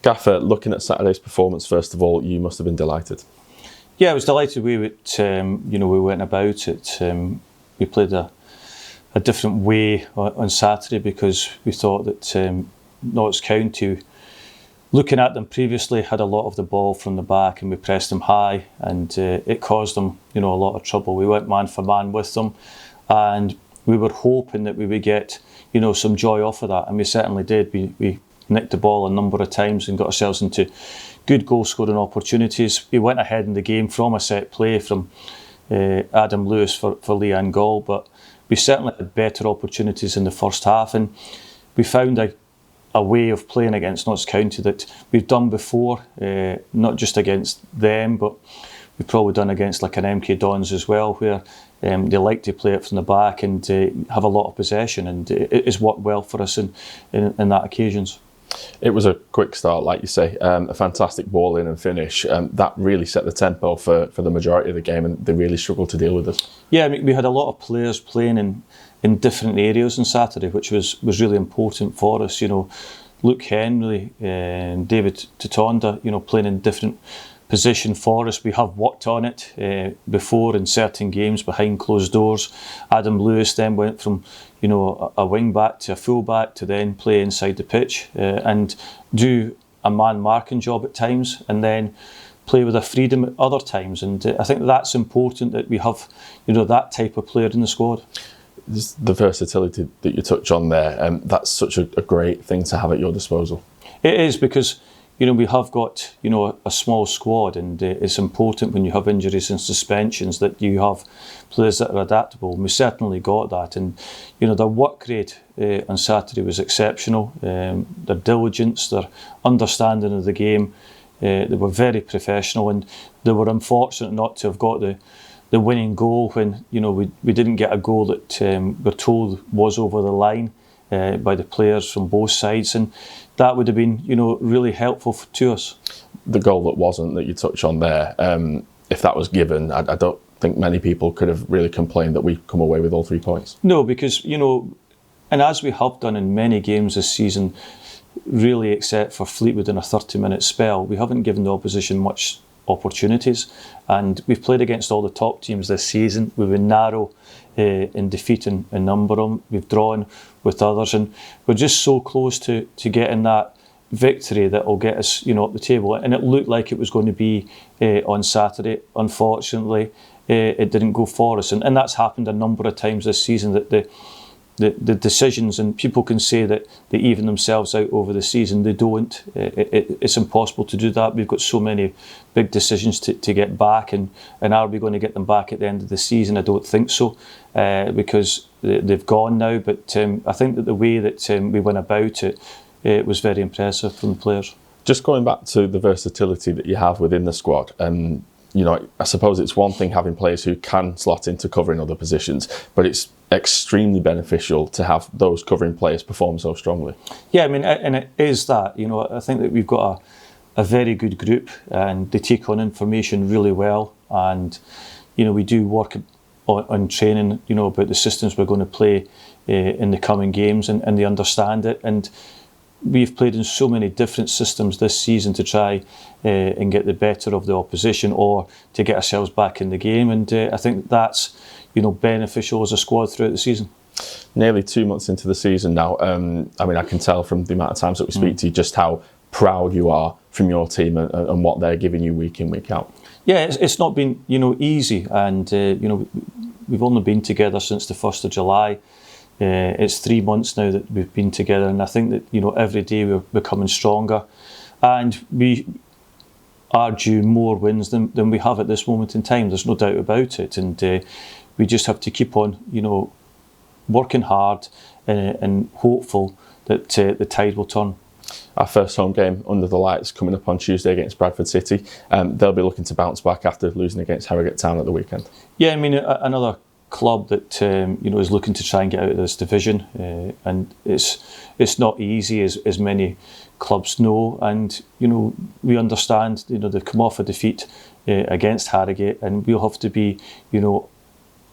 Gaffer, looking at Saturday's performance, first of all, you must have been delighted. Yeah, I was delighted we went about it. We played a different way on Saturday because we thought that Notts County, looking at them previously, had a lot of the ball from the back, and we pressed them high, and it caused them, a lot of trouble. We went man for man with them, and we were hoping that we would get, some joy off of that, and we certainly did. We nicked the ball a number of times and got ourselves into good goal scoring opportunities. We went ahead in the game from a set play from Adam Lewis for Leanne Gall, but we certainly had better opportunities in the first half, and we found a way of playing against Notts County that we've done before, not just against them, but we've probably done against like an MK Dons as well, where they like to play it from the back and have a lot of possession, and it's worked well for us in that occasions. It was a quick start, like you say, a fantastic ball in and finish. That really set the tempo for the majority of the game, and they really struggled to deal with us. Yeah, I mean, we had a lot of players playing in different areas on Saturday, which was really important for us. Luke Henry and David Tutonda, playing in different position for us. We have worked on it before in certain games behind closed doors. Adam Lewis then went from a wing back to a full back to then play inside the pitch and do a man marking job at times, and then play with a freedom at other times. And I think that's important that we have that type of player in the squad. The versatility that you touch on there, that's such a great thing to have at your disposal. It is, because we have got a small squad, and it's important when you have injuries and suspensions that you have players that are adaptable. And we certainly got that, and their work rate on Saturday was exceptional. Their diligence, their understanding of the game, they were very professional, and they were unfortunate not to have got the winning goal when we didn't get a goal that we're told was over the line by the players from both sides, and that would have been really helpful to us. The goal that wasn't, that you touch on there, if that was given, I don't think many people could have really complained that we come away with all 3 points. No, because and as we have done in many games this season, really except for Fleetwood in a 30-minute spell, we haven't given the opposition much opportunities, and we've played against all the top teams this season. We've been narrow in defeat in a number of them. We've drawn with others, and we're just so close to getting that victory that will get us up the table. And it looked like it was going to be on Saturday. Unfortunately, it didn't go for us, and that's happened a number of times this season, that the decisions, and people can say that they even themselves out over the season. They don't. It's impossible to do that. We've got so many big decisions to get back, and are we going to get them back at the end of the season? I don't think so, because they've gone now. But I think that the way that we went about it, it was very impressive from the players. Just going back to the versatility that you have within the squad, I suppose it's one thing having players who can slot into covering other positions, but it's extremely beneficial to have those covering players perform so strongly. Yeah, I mean, and it is that. I think that we've got a very good group, and they take on information really well, and we do work on training, about the systems we're going to play in the coming games, and they understand it. And we've played in so many different systems this season to try and get the better of the opposition, or to get ourselves back in the game. And I think that's beneficial as a squad throughout the season. Nearly 2 months into the season now. I can tell from the amount of times that we speak to you just how proud you are from your team and what they're giving you week in, week out. Yeah, it's not been easy, and we've only been together since the 1st of July. It's 3 months now that we've been together, and I think that every day we're becoming stronger, and we are due more wins than we have at this moment in time. There's no doubt about it, and we just have to keep on working hard and hopeful that the tide will turn. Our first home game under the lights coming up on Tuesday against Bradford City. They'll be looking to bounce back after losing against Harrogate Town at the weekend. Yeah, I mean, another club that is looking to try and get out of this division, and it's not easy, as many clubs know, and we understand they've come off a defeat against Harrogate, and we'll have to be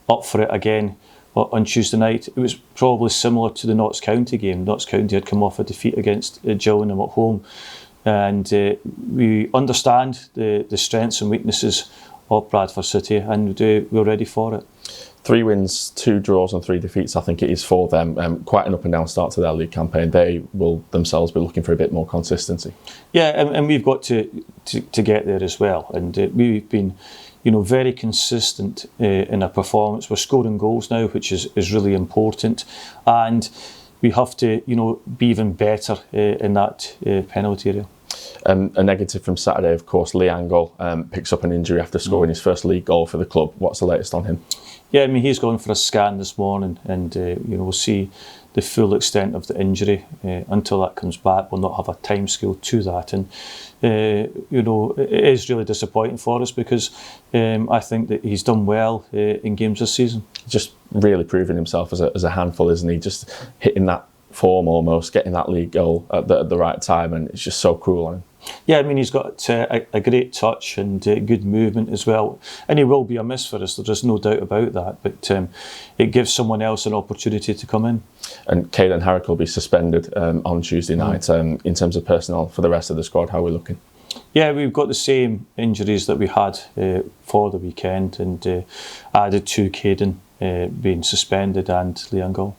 up for it again on Tuesday night. It was probably similar to the Notts County game. Notts County had come off a defeat against Gillingham at home, and we understand the strengths and weaknesses of Bradford City, and we're ready for it. 3 wins, 2 draws and 3 defeats, I think it is for them. Quite an up and down start to their league campaign. They will themselves be looking for a bit more consistency. Yeah, and we've got to get there as well. And we've been, very consistent in our performance. We're scoring goals now, which is really important. And we have to, be even better in that penalty area. A negative from Saturday, of course, Lee Angle picks up an injury after scoring his first league goal for the club. What's the latest on him? Yeah, I mean, he's gone for a scan this morning, and we'll see the full extent of the injury. Until that comes back, we'll not have a timescale to that, and it is really disappointing for us, because I think that he's done well in games this season. Just really proving himself as a handful, isn't he? Just hitting that form almost, getting that league goal at the right time, and it's just so cruel on him. Yeah, I mean, he's got a great touch and good movement as well, and he will be a miss for us, there's no doubt about that, but it gives someone else an opportunity to come in. And Caden Harrick will be suspended on Tuesday night. In terms of personnel for the rest of the squad, how are we looking? Yeah, we've got the same injuries that we had for the weekend, and added to Caden being suspended and Lee Angle.